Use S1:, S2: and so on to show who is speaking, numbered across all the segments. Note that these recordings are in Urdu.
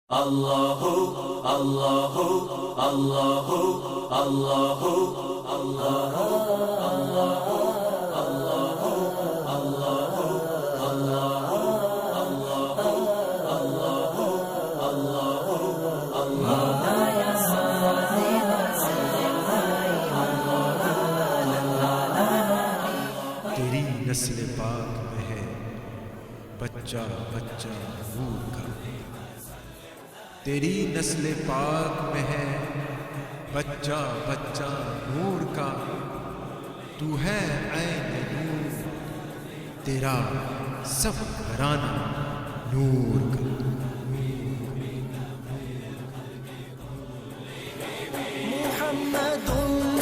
S1: اللہ اللہ اللہ اللہ اللہ
S2: تیری نسل پاک میں ہے بچہ بچہ نور کا، تیری نسل پاک میں ہے بچہ بچہ نور کا، تو ہے عین نور، تیرا سب گھرانہ نور کا۔
S3: محمد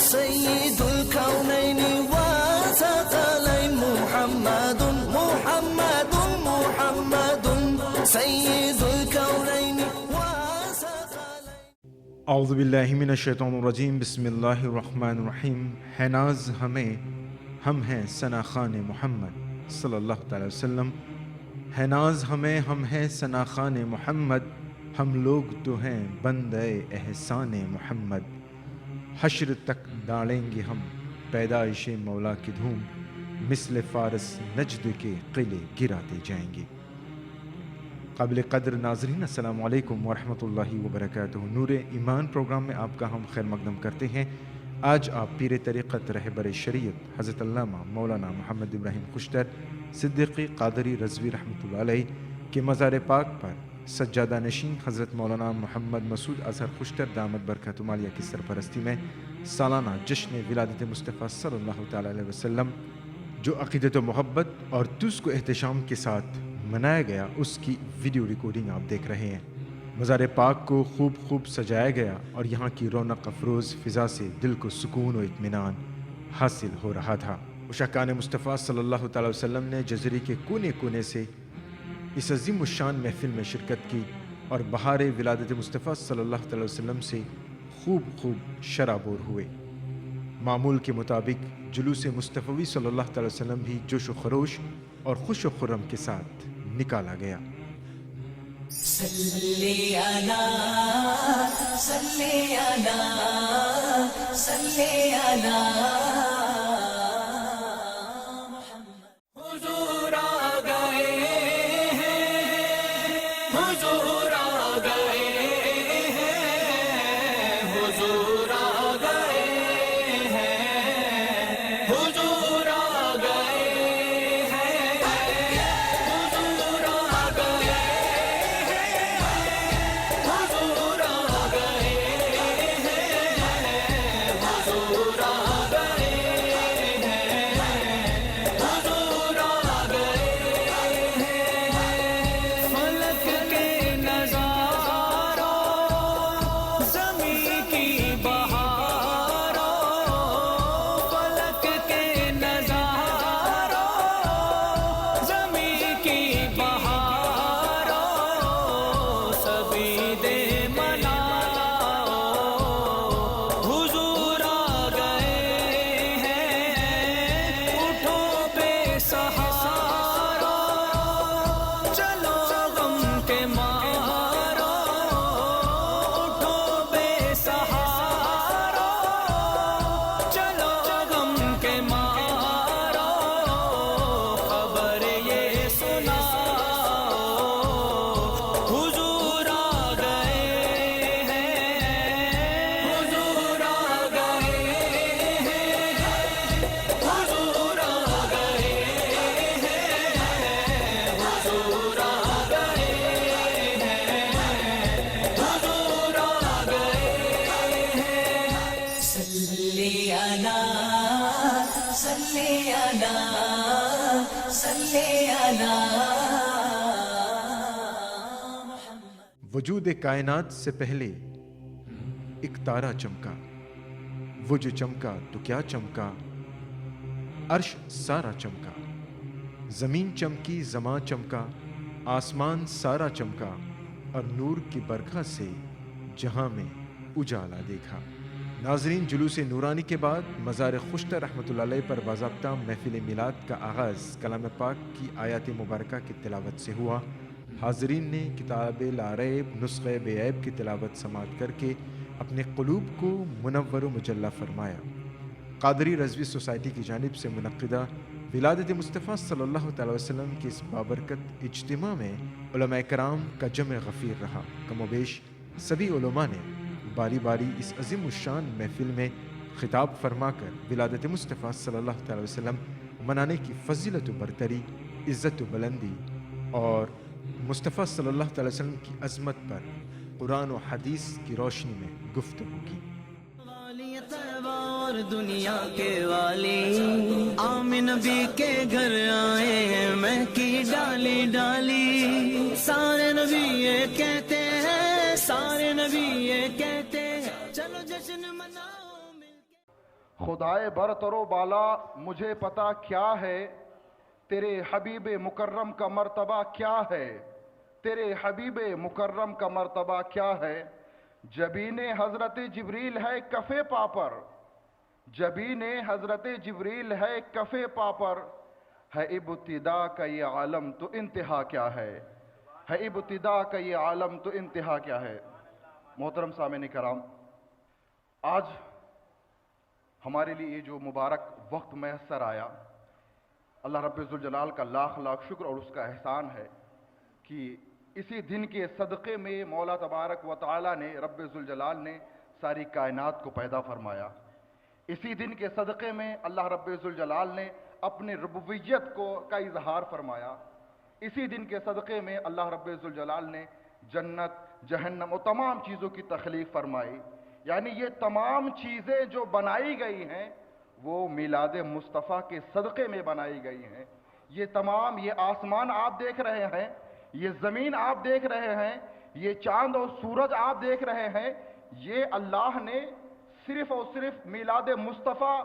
S3: سید الکونین والثقلین، محمد محمد محمد سید الکونین والثقلین۔
S2: اعوذ باللہ من الشیطان الرجیم، بسم اللہ الرحمن الرحیم۔ ہے ناز ہمیں، ہم ہیں ثنا خوان محمد صلی اللہ تعالی وسلم۔ ہے ناز ہمیں، ہم ہیں ثنا خوان محمد، ہم لوگ تو ہیں بندے احسان محمد۔ حشر تک ڈالیں گے ہم پیدائش مولا کی دھوم، مثل فارس نجد کے قلعے گراتے جائیں گے۔ قابل قدر ناظرین، السلام علیکم ورحمۃ اللہ وبرکاتہ۔ نور ایمان پروگرام میں آپ کا ہم خیر مقدم کرتے ہیں۔ آج آپ پیر طریقت رہبر شریعت حضرت علامہ مولانا محمد ابراہیم خوشتر صدیقی قادری رضوی رحمۃ اللہ علیہ کے مزار پاک پر سجادہ نشین حضرت مولانا محمد مسعود اظہر خوشتر دامت برکاتہم عالیہ کی سرپرستی میں سالانہ جشن ولادت مصطفیٰ صلی اللہ تعالی علیہ وسلم جو عقیدت و محبت اور تجھ کو احتشام کے ساتھ منایا گیا، اس کی ویڈیو ریکارڈنگ آپ دیکھ رہے ہیں۔ مزار پاک کو خوب سجایا گیا اور یہاں کی رونق افروز فضا سے دل کو سکون و اطمینان حاصل ہو رہا تھا۔ عشاقان مصطفیٰ صلی اللہ تعالی وسلم نے جزیرے کے کونے کونے سے اس عظیم الشان محفل میں شرکت کی اور بہار ولادت مصطفیٰ صلی اللہ تعالی وسلم سے خوب شرابور ہوئے۔ معمول کے مطابق جلوس مصطفی صلی اللہ تعالی وسلم بھی جوش و خروش اور خوش و خرم کے ساتھ نکالا گیا۔
S3: صلی علی صلی علی صلی علی حضور آ گئے ہیں، حضور آ گئے ہیں، حضور آ گئے ہیں، حضور آ گئے ہیں، حضور آ گئے ہیں، حضور آ گئے ہیں، حضور آ گئے ہیں، حضور آ گئے ہیں۔ فلک کے نظاروں، زمین کی بہاروں، فلک کے نظاروں، زمین کی بہاروں، سبھی دے مناؤ، حضور آ گئے ہیں۔ اٹھو بے سہارا، چلو غم کے مارو، اٹھو بے سہارا، چلو غم کے مارو، خبر یہ سناؤ، حضور آ گئے ہیں، حضور آ گئے ہیں، حضور آ گئے ہیں، حضور آ گئے ہیں، حضور آ گئے ہیں۔ صلی علی صلی علی صلی علی محمد۔
S2: وجود کائنات سے پہلے ایک تارا چمکا، وہ جو چمکا تو کیا چمکا، عرش سارا چمکا، زمین چمکی زماں چمکا، آسمان سارا چمکا، اور نور کی برکھا سے جہاں میں اجالا دیکھا۔ ناظرین، جلوس نورانی کے بعد مزار خوشتر رحمۃ اللہ علیہ پر باضابطہ محفل میلاد کا آغاز کلام پاک کی آیات مبارکہ کی تلاوت سے ہوا۔ حاضرین نے کتاب لاریب نسخہ بے عیب کی تلاوت سماعت کر کے اپنے قلوب کو منور و مجلہ فرمایا۔ قادری رضوی سوسائٹی کی جانب سے منعقدہ ولادت مصطفیٰ صلی اللہ تعالی وسلم کے اس بابرکت اجتماع میں علماء کرام کا جمع غفیر رہا۔ کم و بیش سبھی علماء نے باری باری اس عظیم الشان محفل میں خطاب فرما کر ولادت مصطفیٰ صلی اللہ تعالی وسلم منانے کی فضیلت و برتری، عزت و بلندی اور مصطفیٰ صلی اللہ تعالی وسلم کی عظمت پر قرآن و حدیث کی روشنی میں گفتگو کی۔
S3: والی طیبہ اور دنیا کے والی آمن نبی کے گھر آئے میں کی ڈالی ڈالی، سارے نبی یہ کہتے ہیں، سارے نبی یہ کہتے ہیں، چلو جشن مناؤ مل کے۔
S4: خدائے برتر و بالا مجھے پتا کیا ہے، تیرے حبیب مکرم کا مرتبہ کیا ہے، تیرے حبیب مکرم کا مرتبہ کیا ہے۔ جبین حضرت جبریل ہے کفے پا پر، جبین حضرت جبریل ہے کفے پا پر، ہے ابتدا کا یہ عالم تو انتہا کیا ہے، ہے ابتدا کا یہ عالم تو انتہا کیا ہے۔ محترم سامعین کرام، آج ہمارے لیے یہ جو مبارک وقت میسر آیا، اللہ رب ذوالجلال کا لاکھ لاکھ شکر اور اس کا احسان ہے کہ اسی دن کے صدقے میں مولا تبارک و تعالی نے، رب ذوالجلال نے ساری کائنات کو پیدا فرمایا۔ اسی دن کے صدقے میں اللہ رب ذوالجلال نے اپنے ربوبیت کا اظہار فرمایا۔ اسی دن کے صدقے میں اللہ رب ذوالجلال نے جنت، جہنم و تمام چیزوں کی تخلیق فرمائی۔ یعنی یہ تمام چیزیں جو بنائی گئی ہیں وہ میلاد مصطفیٰ کے صدقے میں بنائی گئی ہیں۔ یہ تمام، یہ آسمان آپ دیکھ رہے ہیں، یہ زمین آپ دیکھ رہے ہیں، یہ چاند اور سورج آپ دیکھ رہے ہیں، یہ اللہ نے صرف اور صرف میلاد مصطفیٰ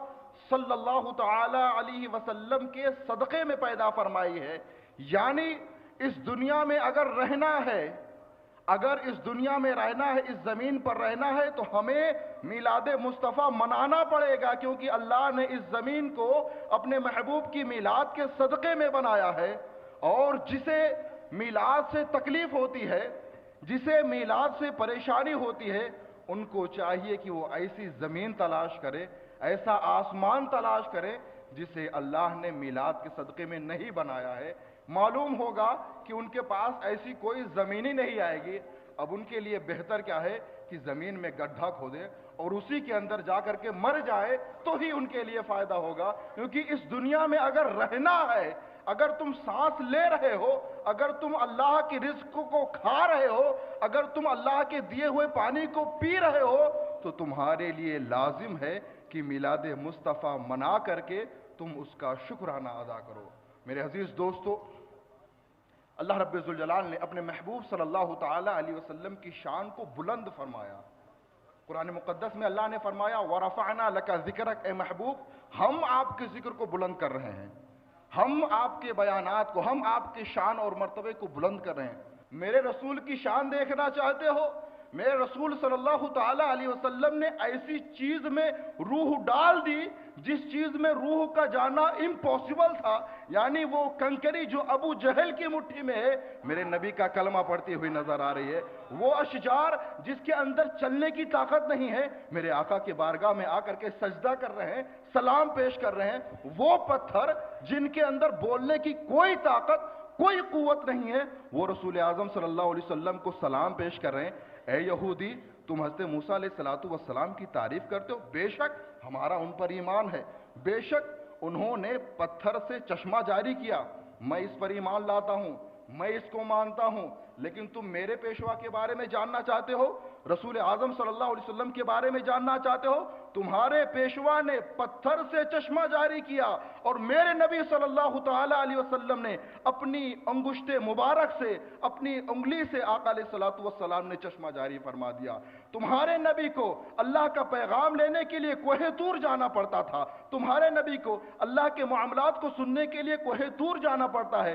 S4: صلی اللہ تعالی علیہ وسلم کے صدقے میں پیدا فرمائی ہے۔ یعنی اس دنیا میں اگر رہنا ہے، اگر اس دنیا میں رہنا ہے، اس زمین پر رہنا ہے، تو ہمیں میلاد مصطفیٰ منانا پڑے گا، کیونکہ اللہ نے اس زمین کو اپنے محبوب کی میلاد کے صدقے میں بنایا ہے۔ اور جسے میلاد سے تکلیف ہوتی ہے، جسے میلاد سے پریشانی ہوتی ہے، ان کو چاہیے کہ وہ ایسی زمین تلاش کرے، ایسا آسمان تلاش کرے جسے اللہ نے میلاد کے صدقے میں نہیں بنایا ہے۔ معلوم ہوگا کہ ان کے پاس ایسی کوئی زمین ہی نہیں آئے گی۔ اب ان کے لیے بہتر کیا ہے کہ زمین میں گڈھا کھودے اور اسی کے اندر جا کر کے مر جائے تو ہی ان کے لیے فائدہ ہوگا، کیونکہ اس دنیا میں اگر رہنا ہے، اگر تم سانس لے رہے ہو، اگر تم اللہ کے رزق کو کھا رہے ہو، اگر تم اللہ کے دیے ہوئے پانی کو پی رہے ہو، تو تمہارے لیے لازم ہے کہ میلاد مصطفیٰ منا کر کے تم اس کا شکرانہ ادا کرو۔ میرے عزیز دوستو، اللہ رب ذوالجلال نے اپنے محبوب صلی اللہ تعالی علیہ وسلم کی شان کو بلند فرمایا۔ قرآن مقدس میں اللہ نے فرمایا وَرَفَعْنَا لَكَ ذِكْرَكَ، اے محبوب ہم آپ کے ذکر کو بلند کر رہے ہیں، ہم آپ کے بیانات کو، ہم آپ کے شان اور مرتبے کو بلند کر رہے ہیں۔ میرے رسول کی شان دیکھنا چاہتے ہو؟ میرے رسول صلی اللہ تعالی علیہ وسلم نے ایسی چیز میں روح ڈال دی جس چیز میں روح کا جانا امپوسیبل تھا، یعنی وہ کنکری جو ابو جہل کی مٹھی میں ہے، میرے نبی کا کلمہ پڑھتی ہوئی نظر آ رہی ہے۔ وہ اشجار جس کے اندر چلنے کی طاقت نہیں ہے، میرے آقا کے بارگاہ میں آ کر کے سجدہ کر رہے ہیں، سلام پیش کر رہے ہیں۔ وہ پتھر جن کے اندر بولنے کی کوئی طاقت، کوئی قوت نہیں ہے، وہ رسول اعظم صلی اللہ علیہ وسلم کو سلام پیش کر رہے ہیں۔ اے یہودی، تم حضرت موسیٰ علیہ السلام کی تعریف کرتے ہو، بے شک ہمارا ان پر ایمان ہے، بے شک انہوں نے پتھر سے چشمہ جاری کیا، میں اس پر ایمان لاتا ہوں، میں اس کو مانتا ہوں، لیکن تم میرے پیشوا کے بارے میں جاننا چاہتے ہو، رسول اعظم صلی اللہ علیہ وسلم کے بارے میں جاننا چاہتے ہو؟ تمہارے پیشوا نے پتھر سے چشمہ جاری کیا اور میرے نبی صلی اللہ تعالی علیہ وسلم نے اپنی انگشت مبارک سے، اپنی انگلی سے آقا علیہ السلام نے چشمہ جاری فرما دیا۔ تمہارے نبی کو اللہ کا پیغام لینے کے لیے کوہ طور جانا پڑتا تھا، تمہارے نبی کو اللہ کے معاملات کو سننے کے لیے کوہ طور جانا پڑتا ہے،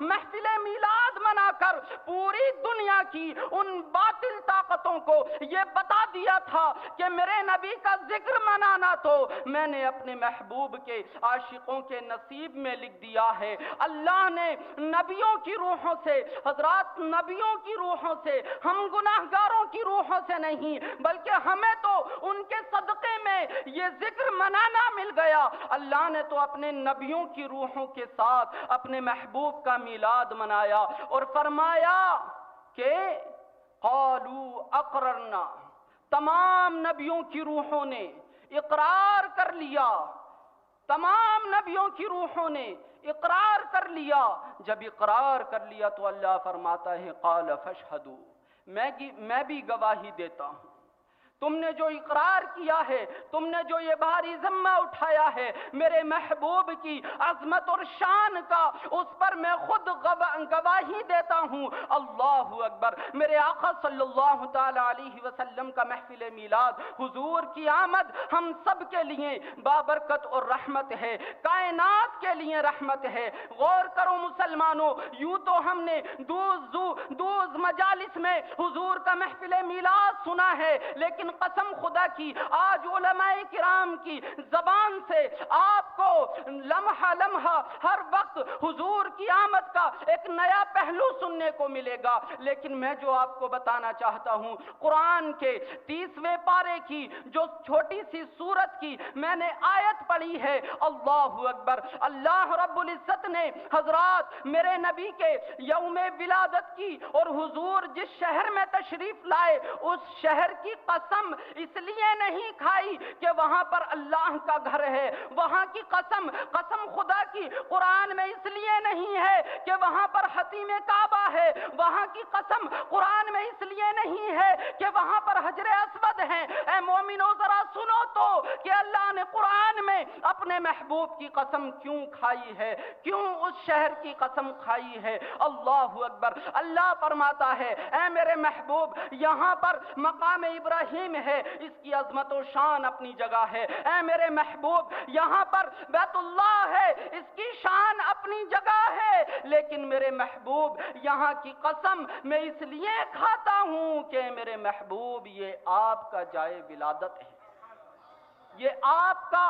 S5: محفل میلاد منا کر پوری دنیا کی ان باطل طاقتوں کو یہ بتا دیا تھا کہ میرے نبی کا ذکر منانا تو میں نے اپنے محبوب کے عاشقوں کے نصیب میں لکھ دیا ہے۔ اللہ نے نبیوں کی روحوں سے، حضرات نبیوں کی روحوں سے، ہم گناہگاروں کی روحوں سے نہیں بلکہ ہمیں تو ان کے صدقے میں یہ ذکر منانا مل گیا۔ اللہ نے تو اپنے نبیوں کی روحوں کے ساتھ اپنے محبوب کا میلاد منایا اور فرمایا کہ قالوا اقررنا، تمام نبیوں کی روحوں نے اقرار کر لیا، تمام نبیوں کی روحوں نے اقرار کر لیا۔ جب اقرار کر لیا تو اللہ فرماتا ہے قال فاشہدوا، میں بھی گواہی دیتا ہوں۔ تم نے جو اقرار کیا ہے، تم نے جو یہ بھاری ذمہ اٹھایا ہے میرے محبوب کی عظمت اور شان کا، اس پر میں خود گواہی دیتا ہوں۔ اللہ اکبر۔ میرے آقا صلی اللہ تعالی علیہ وسلم کا محفل میلاد، حضور کی آمد ہم سب کے لیے بابرکت اور رحمت ہے، کائنات کے لیے رحمت ہے۔ غور کرو مسلمانوں، یوں تو ہم نے دوز مجالس میں حضور کا محفل میلاد سنا ہے، لیکن قسم خدا کی آج علماء کرام کی زبان سے آپ کو لمحہ لمحہ ہر وقت حضور کی آمد کا ایک نیا پہلو سننے کو ملے گا۔ لیکن میں جو آپ کو بتانا چاہتا ہوں، قرآن کے 30ویں پارے کی جو چھوٹی سی سورت کی میں نے آیت پڑھی ہے، اللہ اکبر، اللہ رب العزت نے حضرات میرے نبی کے یوم ولادت کی اور حضور جس شہر میں تشریف لائے اس شہر کی قسم اس لیے نہیں کھائی کہ وہاں پر اللہ کا گھر ہے، وہاں کی قسم خدا کی قرآن میں اس لیے نہیں ہے کہ وہاں پر حتیم کعبہ ہے، وہاں کی قسم قرآن میں اس لیے نہیں ہے کہ وہاں پر حجر اسود ہے۔ اے مومنو ذرا سنو تو کہ اللہ نے قرآن میں اپنے محبوب کی قسم کیوں کھائی ہے، کیوں اس شہر کی قسم کھائی ہے۔ اللہ اکبر۔ اللہ فرماتا ہے اے میرے محبوب، یہاں پر مقام ابراہیم ہے، اس کی عظمت و شان اپنی جگہ ہے۔ اے میرے محبوب، یہاں پر بیت اللہ ہے، اس کی شان اپنی جگہ ہے، لیکن میرے محبوب یہاں کی قسم میں اس لیے کھاتا ہوں کہ میرے محبوب یہ آپ کا جائے ولادت ہے، یہ آپ کا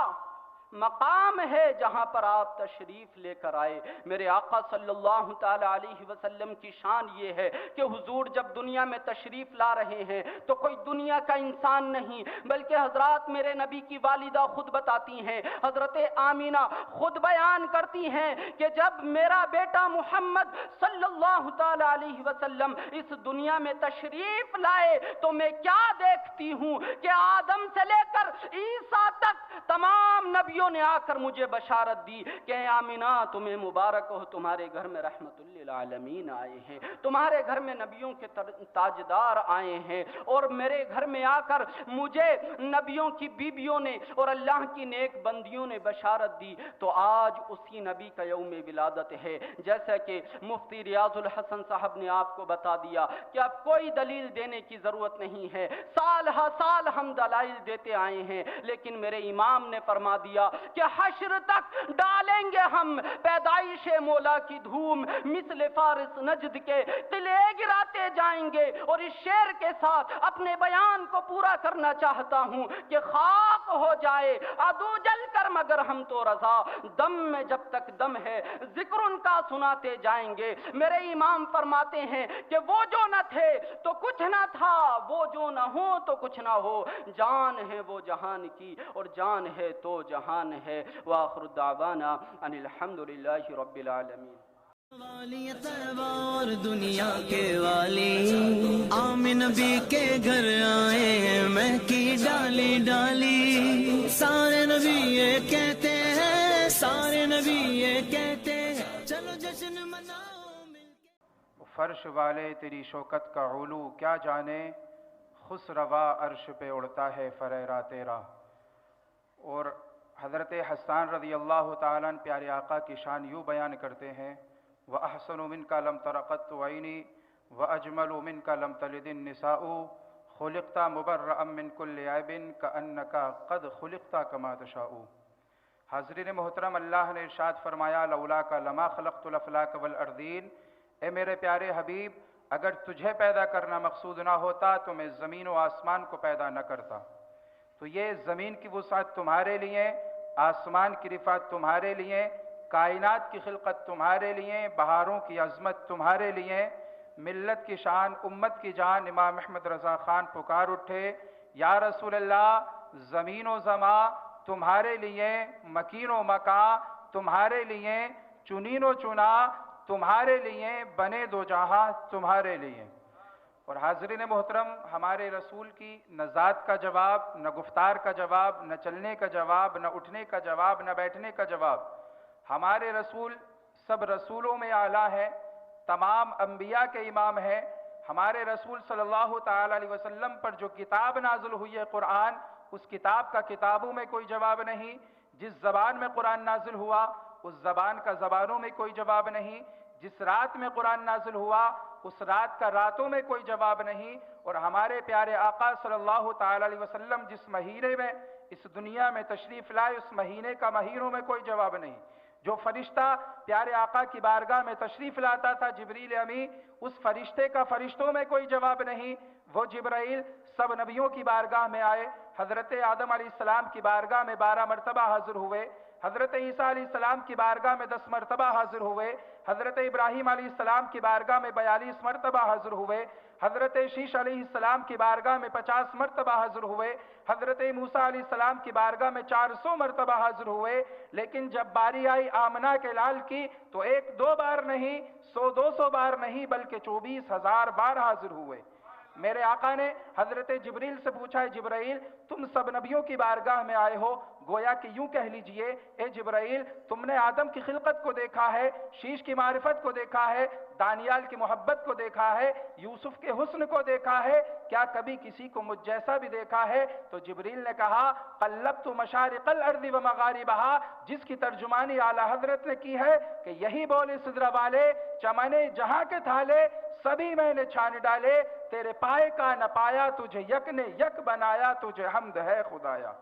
S5: مقام ہے جہاں پر آپ تشریف لے کر آئے۔ میرے آقا صلی اللہ تعالی علیہ وسلم کی شان یہ ہے کہ حضور جب دنیا میں تشریف لا رہے ہیں تو کوئی دنیا کا انسان نہیں بلکہ حضرات میرے نبی کی والدہ خود بتاتی ہیں، حضرت آمینہ خود بیان کرتی ہیں کہ جب میرا بیٹا محمد صلی اللہ تعالی علیہ وسلم اس دنیا میں تشریف لائے تو میں کیا دیکھتی ہوں کہ آدم سے لے کر عیسیٰ تک تمام نبیوں نے آ کر مجھے بشارت دی کہ اے آمینہ تمہیں مبارک ہو، تمہارے گھر میں رحمت للعالمین آئے ہیں، تمہارے گھر میں نبیوں کے تاجدار آئے ہیں، اور میرے گھر میں آ کر مجھے نبیوں کی بیویوں نے اور اللہ کی نیک بندیوں نے بشارت دی۔ تو آج اسی نبی کا یوم ولادت ہے، جیسا کہ مفتی ریاض الحسن صاحب نے آپ کو بتا دیا کہ اب کوئی دلیل دینے کی ضرورت نہیں ہے، سال ہر سال ہم دلائل دیتے آئے ہیں، لیکن میرے امام نے فرما دیا کہ حشر تک ڈالیں گے ہم پیدائش مولا کی دھوم، مثل فارس نجد کے قلعے گراتے جائیں گے۔ اور اس شعر کے ساتھ اپنے بیان کو پورا کرنا چاہتا ہوں کہ خاک ہو جائے عدو جل کر مگر ہم تو رضا، دم میں جب تک دم ہے ذکر ان کا سناتے جائیں گے۔ میرے امام فرماتے ہیں کہ وہ جو نہ تھے تو کچھ نہ تھا، وہ جو نہ ہو تو کچھ نہ ہو، جان ہے وہ جہان کی اور جان ہے تو جہان ہے۔ وآخر دعوانا ان الحمدللہ رب العالمین۔
S3: والی طیبہ اور دنیا کے والی آمن نبی کے گھر آئے، مہکی ڈالی ڈالی، سارے نبی یہ کہتے ہیں، سارے نبی یہ کہتے ہیں، چلو جشن مناؤ مل کے۔
S6: فرش والے تیری شوکت کا علو کیا جانے، خسروا عرش پہ اڑتا ہے فریرہ تیرا۔ اور حضرت حسان رضی اللہ تعالیٰ عنہ پیارے آقا کی شان یوں بیان کرتے ہیں، وَأَحْسَنُ مِنْكَ لَمْ تَرَ قَطُّ عَيْنِي وَأَجْمَلُ مِنْكَ لَمْ تَلِدِ النِّسَاءُ خُلِقْتَ مُبَرَّأً مِنْ كُلِّ عَيْبٍ كَأَنَّكَ قَدْ خُلِقْتَ كَمَا تَشَاءُ۔ حاضرین محترم، اللہ نے ارشاد فرمایا لولا کا لما خلقت الافلاک والارضین، اے میرے پیارے حبیب اگر تجھے پیدا کرنا مقصود نہ ہوتا تو میں زمین و آسمان کو پیدا نہ کرتا۔ تو یہ زمین کی وسعت تمہارے لیے، آسمان کی رفعت تمہارے لیے، کائنات کی خلقت تمہارے لیے، بہاروں کی عظمت تمہارے لیے، ملت کی شان، امت کی جان۔ امام احمد رضا خان پکار اٹھے، یا رسول اللہ زمین و زماں تمہارے لیے، مکین و مکاں تمہارے لیے، چنین و چنا تمہارے لیے، بنے دو جہاں تمہارے لیے۔ اور حاضرین محترم، ہمارے رسول کی نہ ذات کا جواب، نہ گفتار کا جواب، نہ چلنے کا جواب، نہ اٹھنے کا جواب، نہ بیٹھنے کا جواب۔ ہمارے رسول سب رسولوں میں اعلیٰ ہے، تمام انبیاء کے امام ہیں۔ ہمارے رسول صلی اللہ تعالی علیہ وسلم پر جو کتاب نازل ہوئی ہے قرآن، اس کتاب کا کتابوں میں کوئی جواب نہیں۔ جس زبان میں قرآن نازل ہوا اس زبان کا زبانوں میں کوئی جواب نہیں۔ جس رات میں قرآن نازل ہوا اس رات کا راتوں میں کوئی جواب نہیں۔ اور ہمارے پیارے آقا صلی اللہ تعالی علیہ وسلم جس مہینے میں اس دنیا میں تشریف لائے اس مہینے کا مہینوں میں کوئی جواب نہیں۔ جو فرشتہ پیارے آقا کی بارگاہ میں تشریف لاتا تھا جبریل امی، اس فرشتے کا فرشتوں میں کوئی جواب نہیں۔ وہ جبرائیل سب نبیوں کی بارگاہ میں آئے، حضرت آدم علیہ السلام کی بارگاہ میں 12 مرتبہ حاضر ہوئے، حضرت عیسیٰ علیہ السلام کی بارگاہ میں 10 مرتبہ حاضر ہوئے، حضرت ابراہیم علیہ السلام کی بارگاہ میں 42 مرتبہ حاضر ہوئے، حضرت شیش علیہ السلام کی بارگاہ میں 50 مرتبہ حاضر ہوئے، حضرت موسیٰ علیہ السلام کی بارگاہ میں 400 مرتبہ حاضر ہوئے۔ لیکن جب باری آئی آمنہ کے لال کی تو 1-2 بار نہیں، 100-200 بار نہیں، بلکہ 24,000 بار حاضر ہوئے۔ میرے آقا نے حضرت جبریل سے پوچھا، ہے جبرائیل تم سب نبیوں کی بارگاہ میں آئے ہو، گویا کہ یوں کہہ لیجئے اے جبرائیل تم نے آدم کی خلقت کو دیکھا ہے، شیش کی معرفت کو دیکھا ہے، دانیال کی محبت کو دیکھا ہے، یوسف کے حسن کو دیکھا ہے، کیا کبھی کسی کو مجھ جیسا بھی دیکھا ہے؟ تو جبریل نے کہا قلبت مشارق الارض و مغاربہا، جس کی ترجمانی اعلیٰ حضرت نے کی ہے کہ یہی بولے سدرہ والے، چمنے جہاں کے تھالے سبھی میں نے چھان ڈالے، تیرے پائے کا نہ پایا تجھے یک نے یک بنایا، تجھے حمد ہے خدایا۔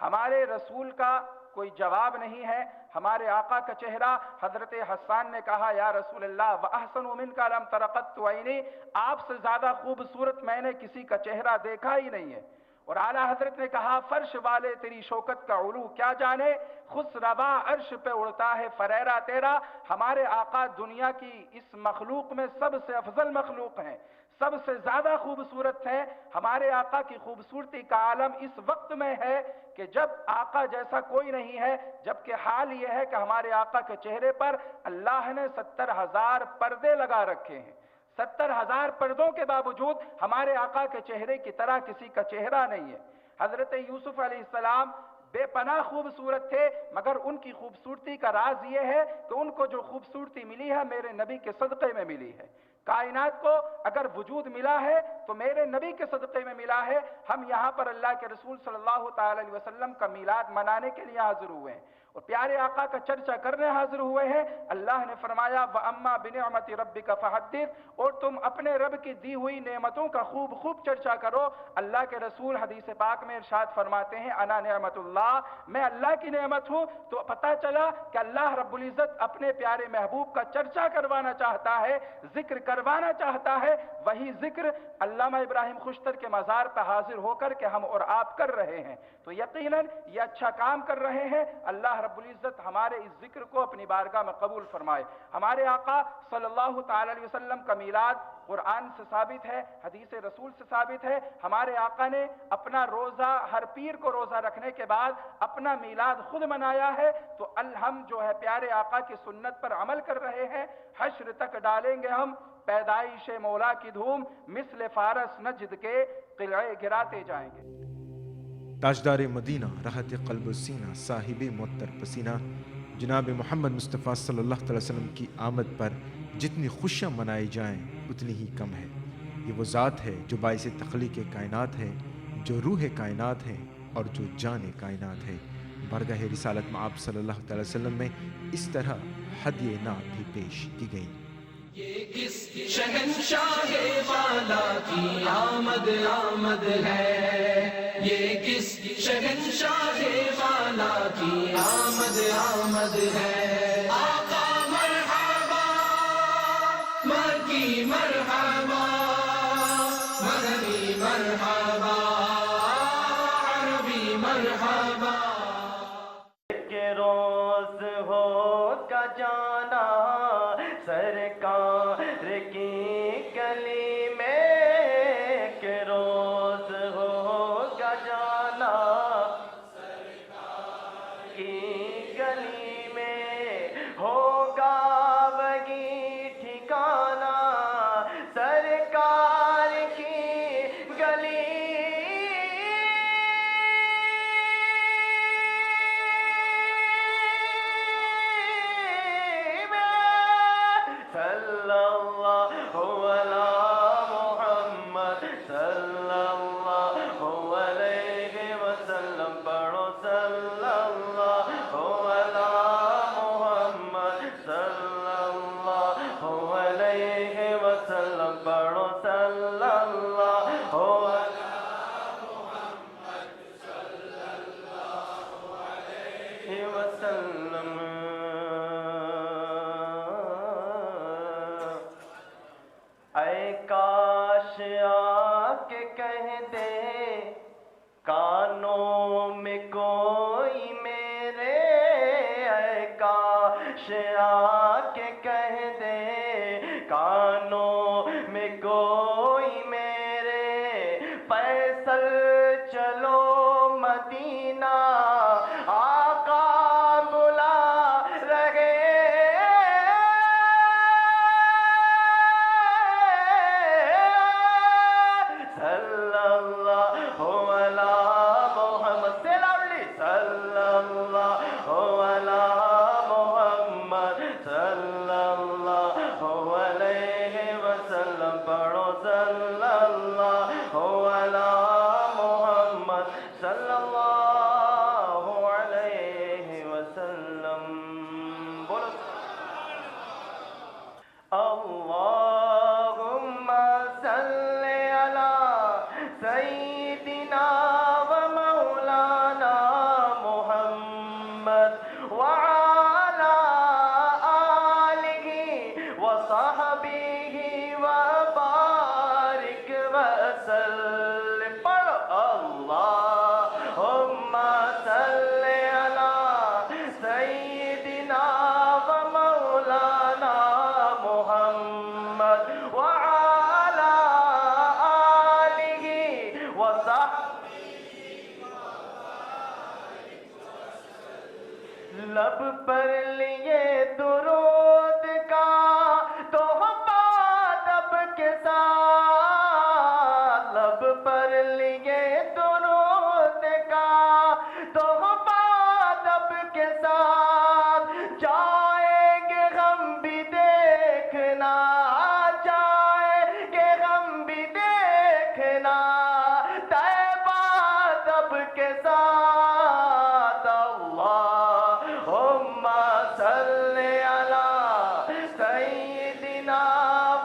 S6: ہمارے رسول کا کوئی جواب نہیں ہے۔ ہمارے آقا کا چہرہ، حضرت حسان نے کہا یا رسول اللہ وَأَحْسَنُ مِنْكَ لَمْ تَرَ قَطُّ عَيْنِي، آپ سے زیادہ خوبصورت میں نے کسی کا چہرہ دیکھا ہی نہیں ہے۔ اور اعلیٰ حضرت نے کہا فرش والے تیری شوکت کا علو کیا جانے، خس روا عرش پہ اڑتا ہے فریرہ تیرا۔ ہمارے آقا دنیا کی اس مخلوق میں سب سے افضل مخلوق ہیں، سب سے زیادہ خوبصورت ہیں۔ ہمارے آقا کی خوبصورتی کا عالم اس وقت میں ہے کہ جب آقا جیسا کوئی نہیں ہے، جبکہ حال یہ ہے کہ ہمارے آقا کے چہرے پر اللہ نے 70,000 پردے لگا رکھے ہیں۔ 70,000 پردوں کے باوجود ہمارے آقا کے چہرے کی طرح کسی کا چہرہ نہیں ہے۔ حضرت یوسف علیہ السلام بے پناہ خوبصورت تھے، مگر ان کی خوبصورتی کا راز یہ ہے کہ ان کو جو خوبصورتی ملی ہے میرے نبی کے صدقے میں ملی ہے۔ کائنات کو اگر وجود ملا ہے تو میرے نبی کے صدقے میں ملا ہے۔ ہم یہاں پر اللہ کے رسول صلی اللہ تعالی علیہ وسلم کا میلاد منانے کے لیے حاضر ہوئے ہیں اور پیارے آقا کا چرچا کرنے حاضر ہوئے ہیں۔ اللہ نے فرمایا وَأَمَّا بِنِعْمَةِ رَبِّكَ فَحَدِّثْ، اور تم اپنے رب کی دی ہوئی نعمتوں کا خوب خوب چرچا کرو۔ اللہ کے رسول حدیث پاک میں ارشاد فرماتے ہیں انا نعمت اللہ، میں اللہ کی نعمت ہوں۔ تو پتہ چلا کہ اللہ رب العزت اپنے پیارے محبوب کا چرچا کروانا چاہتا ہے، ذکر کروانا چاہتا ہے۔ وہی ذکر علامہ ابراہیم خوشتر کے مزار پہ حاضر ہو کر کے ہم اور آپ کر رہے ہیں، تو یقیناً یہ اچھا کام کر رہے ہیں۔ اللہ رب العزت ہمارے اس ذکر کو اپنی بارگاہ میں قبول فرمائے۔ ہمارے آقا صلی اللہ تعالی علیہ وسلم کا میلاد قرآن سے ثابت ہے، حدیث رسول سے ثابت ہے۔ ہمارے آقا نے اپنا روزہ ہر پیر کو روزہ رکھنے کے بعد اپنا میلاد خود منایا ہے، تو ہم جو ہے پیارے آقا کی سنت پر عمل کر رہے ہیں۔ حشر تک ڈالیں گے ہم پیدائش مولا کی دھوم، مثل فارس نجد کے قلعے گراتے جائیں گے۔
S2: تاجدار مدینہ، راحت قلب و سینہ، صاحب معطر پسینہ جناب محمد مصطفیٰ صلی اللہ علیہ وسلم کی آمد پر جتنی خوشیاں منائی جائیں اتنی ہی کم ہے۔ یہ وہ ذات ہے جو باعث تخلیق کائنات ہے، جو روح کائنات ہے اور جو جان کائنات ہے۔ بارگاہ رسالت میں آپ صلی اللہ علیہ وسلم میں اس طرح ہدیہ نعت بھی پیش کی گئی۔
S1: شہنشاہ والا کی آمد آمد ہے، یہ کس شہنشاہ والا کی آمد آمد ہے۔ آقا مرحبا، مکی مرحبا، مدنی مرحبا، عربی مرحبا۔
S3: کہ روز ہوگا جانا سرکار کی گلی میں، کہ روز ہوگا جانا سرکار کی گلی میں، ہوگا وہی ٹھکانہ سرکار کی گلی صلی اللہ علی محمد صلی اللہ علیہ وسلم، پڑھو صلی اللہ علی محمد صلی اللہ علیہ وسلم، پڑھو صلی اللہ علی محمد صلی اللہ علیہ وسلم۔ اے کاش آ کے کہہ دے کانوں میں کوئی میرے، اے کاش آ کے کہہ دے کانوں میں کوئی میرے، فیصل چلو مدینہ آقا بلا رہے، صلی اللہ علی محمد سے لاؤڈلی، صلی اللہ علی محمد صلی اللہ علیہ وسلم، پڑھو صلی اللہ علی محمد صلی اللہ علیہ وسلم، بولو اللہم صلی علی سیدنا و مولانا محمد وعلی آلہ وصحبہ وبارک وسلم، پڑھو اللہم صلی علی سیدنا و مولانا محمد وعلی آلہ وصحبہ، لب پر لیے درود کا تحفہ ادب کے ساتھ، لب پر لیے درود کا تحفہ ادب کے ساتھ، جائیں گے ہم بھی دیکھنا، جائیں گے ہم بھی دیکھنا طیبہ ادب کے ساتھ، اللہم صلی علی سیدنا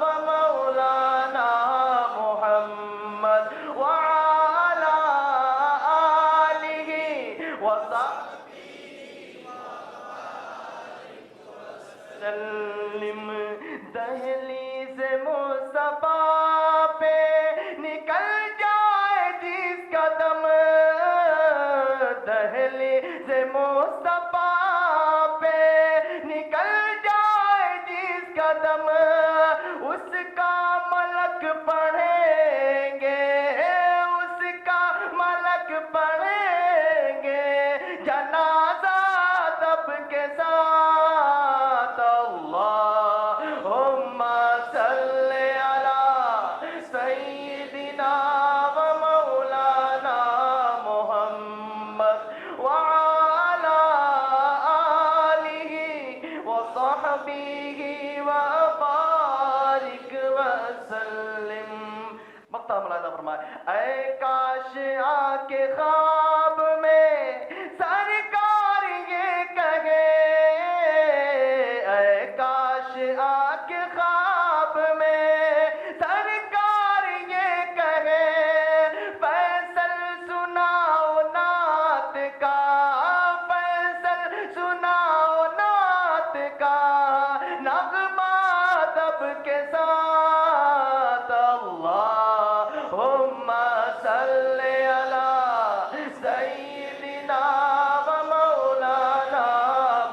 S3: و مولانا محمد وعلی آلہ وصحبہ وسلم، دہلیز مصطفیٰ پہ نکل جائے جس قدم، دہلیز مصطفیٰ پہ نکل جائے جس قدم، اس کا ملک پڑھیں گے، اس کا ملک پڑھیں گے جنازہ ادب کے ساتھ، اللہم صلی علی سیدنا و مولانا محمد وعلی آلہ وصحبہ وبارک وسلم۔ مقطع ملاحظہ فرمائے، اے کاش آ کے خواب میں سرکار یہ کہے، اے کاش آ کے خواب رب کے ساتھ اللہم صلی علی سیدنا و مولانا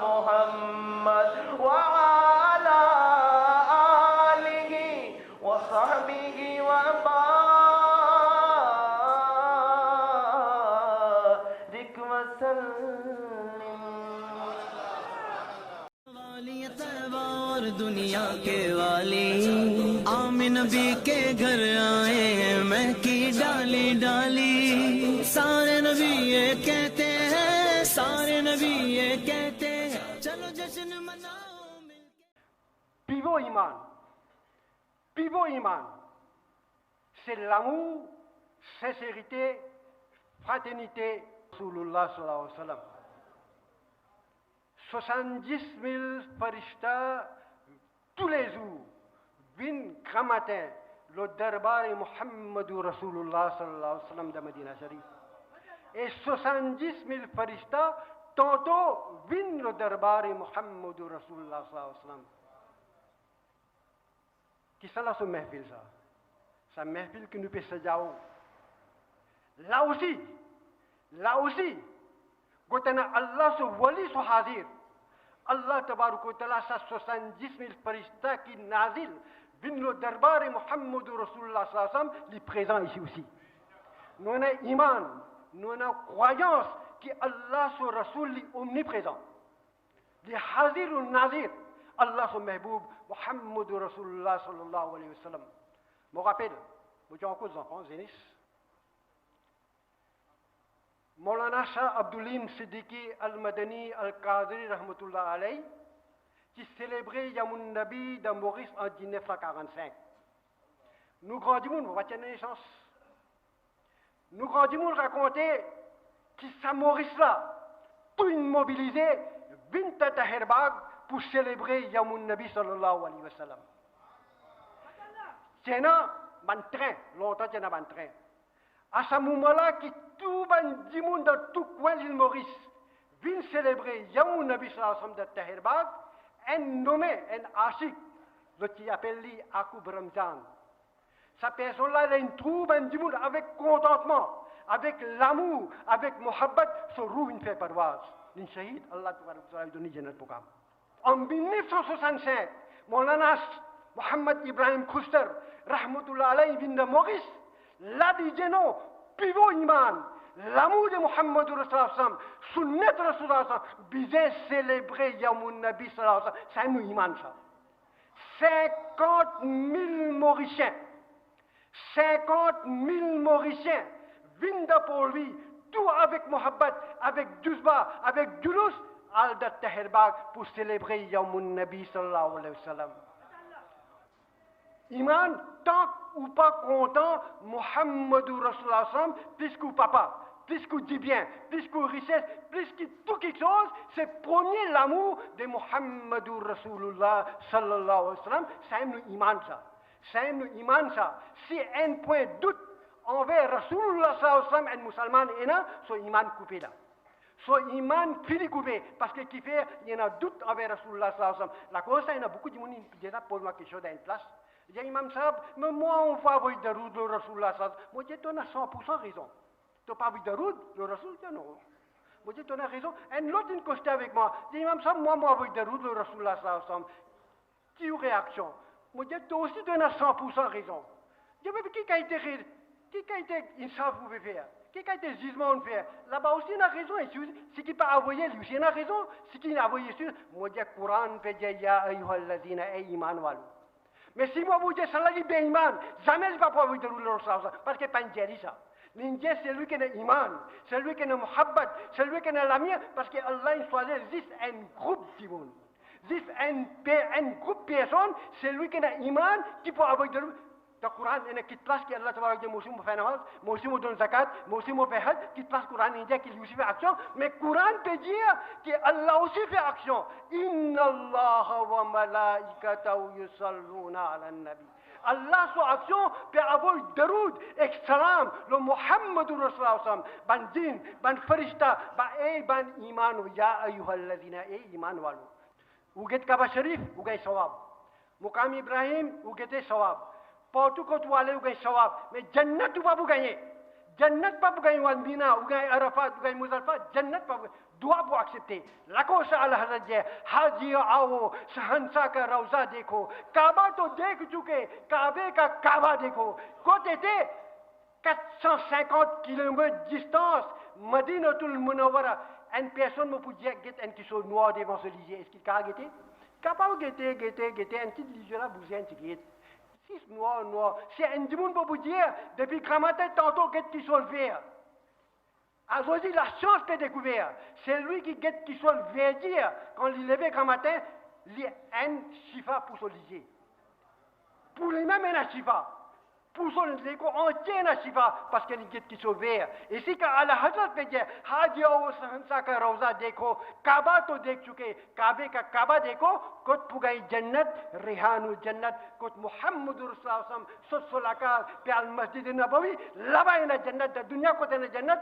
S3: محمد وعلی آلہ وصحبہ وبارک وسلم۔ والی طیبہ اور دنیا کے والی آمن نبی کے گھر آئے مہکی ڈالی ڈالی، سارے نبی یہ کہتے ہیں، سارے نبی یہ کہتے ہیں، چلو جشن مناؤ مل کے۔
S7: Pivot iman. Pivot iman. C'est l'amour, sincérité, fraternité. Rasulullah sallallahu alayhi wa sallam. 70 000 farishtas tous les jours viennent grand matin le darbar Muhammadou Rasulullah sallallahu alayhi wa sallam de Medina Sharif. Et 70 000 farishtas tantôt viennent le darbar Muhammadou Rasulullah sallallahu alayhi wa sallam. Qui ça là ce mehfil ça? C'est un mehfil que nous peut sajaou. Là aussi, quand Allah se wali se hazir, Allah tabarak wa ta'ala sa 70 000 faristas qui nazil viennent le darbar et Muhammad Rasulullah sallallahu alayhi wa sallam, les présents ici aussi. Nous avons iman, nous avons croyance que Allah ce Rasul est omniprésent. Les hazir ou nazir, Allah son mehboub, Muhammad Rasulullah sallallahu alayhi wa sallam. Je me rappelle, j'ai encore des enfants, Zénis. Maulana Shah Abdoulim Siddiqui Al-Madani Al-Qadri Rahmatullah alayhi, qui célébrait Yamoun Nabi de Maurice en 1945. Nous grandimons, on va tenir les chances. Nous grandimons raconter que ça Maurice là, tout immobilisé, vint à Taherbag pour célébrer Yamoun Nabi sallallahu alayhi wa sallam. Tiens, ban train, longtemps tiens ban train. À ce moment-là, qui tout le monde de tout coin de l'île Maurice vient célébrer Yamoun Nabi sallallahu alayhi wa sallam de Taherbag, un nommé, un ashik, le qui appelle lui Akoub Ramzan. Sa personne-là, elle trouve un monde avec contentement, avec l'amour, avec mohabbat, se roue une fait paroisse. Une shahid, Allah te donne le programme. En 1965, Maulana Mohammed Ibrahim Khuster, rahmatullah alayhi, vient de Maurice, l'a dit non, pivot iman, l'amour de Muhammad Rasulullah sallam, sunnat Rasulullah sallam, bisait célébrer Yamoun Nabi sallallahu alayhi wa sallam, c'est un iman ça. 50 000 Mauriciens, 50 000 Mauriciens viennent pour lui, tout avec Mohabbat, avec Dusba, avec Dulus, al-Dat Taherbag pour célébrer Yamoun Nabi sallallahu alayhi wa sallam. Iman, tant ou pas content, Muhammadou Rasulullah sallam, plus que papa, plus que du bien, plus que richesse, plus que tout quelque chose, c'est premier l'amour de Muhammadou Rasulullah sallallahu alayhi wa sallam, c'est un iman ça. C'est un iman ça. Si un point de doute envers Rasulullah sallallahu alayhi wa sallam, un musulman est là, son iman coupé là. Son iman fini coupé, parce que qui fait, il y en a doute envers Rasulullah sallallahu alayhi wa sallam. La cause, il y en a beaucoup de monde qui déjà pose ma question dans une place. Il dit, Imam Sahab, mais moi, on va avoir de route le Rasulullah sallallahu alayhi wa sallam. Moi, je dis, tu as 100% raison. Tu n'as pas vu de route, le Rasul, non. Moi, je dis, tu as raison. Un autre, une costé avec moi. Il dit, Imam Sahab, moi, on va avoir de route le Rasulullah sallallahu alayhi wa sallam. Qui a eu réaction? Moi, je dis, toi aussi, tu as 100% raison. Je dis, mais qui a été insaf vous pouvez faire? Qui a été jugement on fait? Là-bas aussi, il a raison. Ce qui pas envoyé, lui aussi, il a raison. Ce qui a envoyé sur, moi, je dis, Coran, fait dire, ya ayyuhalladhina ay iman walu. Mais si moi, vous dites, ça l'a dit, ben iman, jamais je ne vais pas vous dire le Rasul, parce que pas une djihadi ça. L'Indien, c'est lui qui a iman, c'est lui qui a muhabbat, c'est lui qui a l'amour, parce que Allah, il choisit juste un groupe du monde. Juste un groupe de personnes, c'est lui qui a iman, qui peut avoir de le Coran, il y a une place qui Allah tabarak dit, moi aussi, je fais namaz, moi aussi, je donne zakat, moi aussi, je fais hajj, qui place Coran indien qui lui aussi fait action, mais Coran peut dire que Allah aussi fait action. Inna Allah wa malaikatahu yusalluna ala nabi. Allah, son action, peut avoir daroud, salam, le Muhammad Rasulullah sallam, ban din, ban farishta, ban iman, ya ayyuhalladhina, iman walu. Ou get Kaaba Sharif, ou gay sawab. Mukam Ibrahim ugete sawab. Pautu ko tuwale ugay sawab. Me jannat tu babu gaye. Jannat pa ugay wan Mina, ugay Arafat, ugay Muzdalifah, jannat pa دعا وہ ایکسپٹ لاکھوں سال حضرت جے حاجی آؤ شہنشاہ کا روضہ دیکھو کعبہ تو دیکھ چکے کعبے کا کعبہ دیکھو کوتے تھے 450 kilomètres distance Madinat al-Munawwara and personne ne pouvait get un petit noir devant ce lycée est-ce qu'il a guetté capable guetter un petit lycée là vous êtes guet si noir c'est un démon pour vous dire depuis Grammatin tantôt get qui soit vert. Alors la chance que découvert, c'est lui qui soit le verdir quand il levait grand matin, il y a un chifa pour se liser. Pour lui-même un chifa. Pour son léco entier un chifa parce qu'il y a qui soit vert. Et si quand Allah Hazrat fait dire, Haji au Sahansa ka Rawza dekho, Kaaba to dekh chuke, Kaabe ka Kaaba dekho, kot pugai Jannat, Rihanul Jannat, kot Muhammadur Rasulullah sallallahu alaihi wasallam pe al Masjid Nabawi, là-bas il y a Jannat, de dunya ko tena Jannat,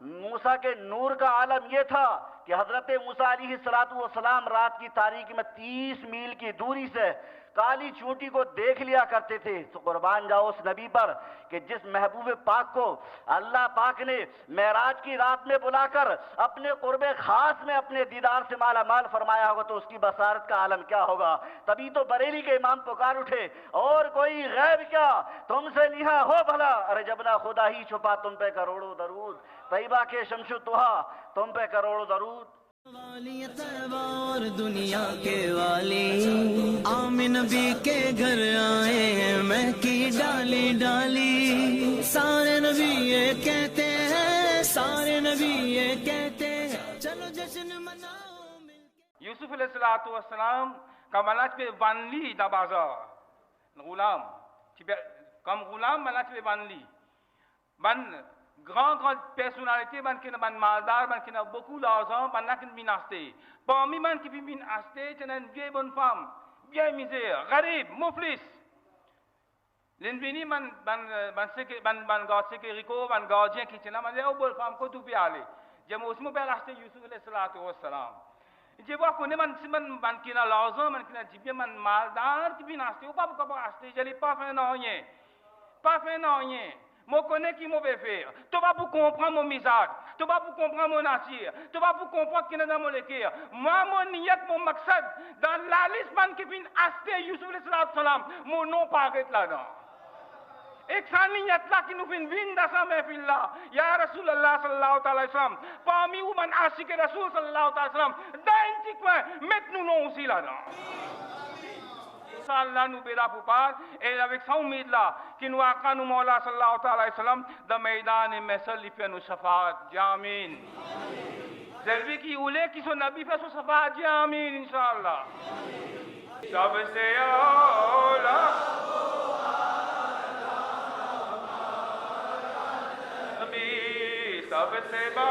S8: موسیٰ کے نور کا عالم یہ تھا کہ حضرت موسیٰ علیہ السلام رات کی تاریکی میں 30 میل کی دوری سے کالی چونٹی کو دیکھ لیا کرتے تھے. تو قربان جاؤ اس نبی پر کہ جس محبوب پاک کو اللہ پاک نے معراج کی رات میں بلا کر اپنے قرب خاص میں اپنے دیدار سے مالا مال فرمایا ہوگا تو اس کی بصارت کا عالم کیا ہوگا. تبھی تو بریلی کے امام پکار اٹھے اور کوئی غیب کیا تم سے لیا ہو بھلا, ارے جبنا خدا ہی چھپا تم پہ کروڑوں درود, طیبہ کے شمس و طہا تم پہ کروڑوں درود.
S3: والی طیبہ اور دنیا کے والی آمن نبی کے گھر آئے مہکی ڈالی ڈالی. سارے نبی یہ کہتے ہیں, سارے نبی یہ کہتے ہیں, چلو جشن مناؤ مل کے.
S9: یوسف علیہ السلام کا مناج پہ بانلی دا بازار غلام کم غلام مناج پہ بانلی بن grand personnalité man kina ban maldar man kina beaucoup d'argent ban nakin bin acheté parmi man qui bin acheté c'est une vieille bonne femme bien misère gharib muflis l'invini man sécurité ban gardien qui tient man bonne femme ko tu peux aller je me suis pas acheté Yusuf alayhi salatu wassalam je vois qu'on man kina l'argent man kina bien man maldar qui bin acheté ou pas pourquoi acheter je l'ai pas fait rien moi connais qui mauvais faire. Tu vas pour comprendre mon misère. Tu vas pour comprendre mon nature. Tu vas pour comprendre qui est dans mon cœur. Moi, mon niyat, mon maksad, dans la liste man qui vient acheter Yusuf alayhi salam, mon nom paraît là-dedans. Et ça niyat là qui nous vient dans sa mehfil là. Ya Rasulallah sallallahu alayhi wa sallam. Parmi où man ashik Rasul sallallahu alayhi wa sallam. Dans un petit coin, mettez-nous non aussi là-dedans. Allah nous béda pour part et avec ça ummid là qui nous a nous Mawla sallallahu alayhi wa sallam dans maidan et mesal li fait nous shafaat jamin celui qui voulait qui son nabi fait son shafaat jamin inshallah sabse aula nabi sabse ba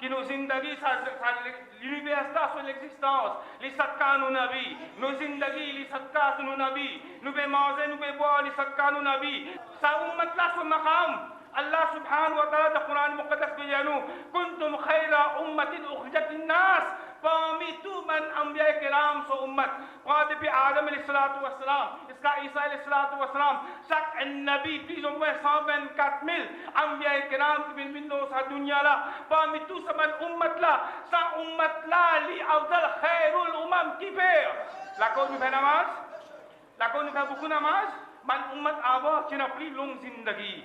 S9: qui nos zindagi l'universalité sur l'existence les sadqa nous nabi nos zindagi les sadqa nous nabi nous be manger nous be boire les sadqa nous nabi sa ummat la sur maqam Allah subhanahu wa ta'ala dans Quran muqaddas biyanu kuntum khayra ummatin ukhrijat lin-nas parmi tout man anbiya kiram so ummat qua depuis Adam alayhi salatu wassalam jusqu'à Isa alayhi salatu wassalam chaque nabi plus ou moins 124 000 anbiya kiram qui viennent dans sa dunya là parmi tout ça man ummat là li afdal khairul umam qui fait la cause nous fait namaz la cause nous fait beaucoup namaz man ummat avant qui n'a plus longue zindagi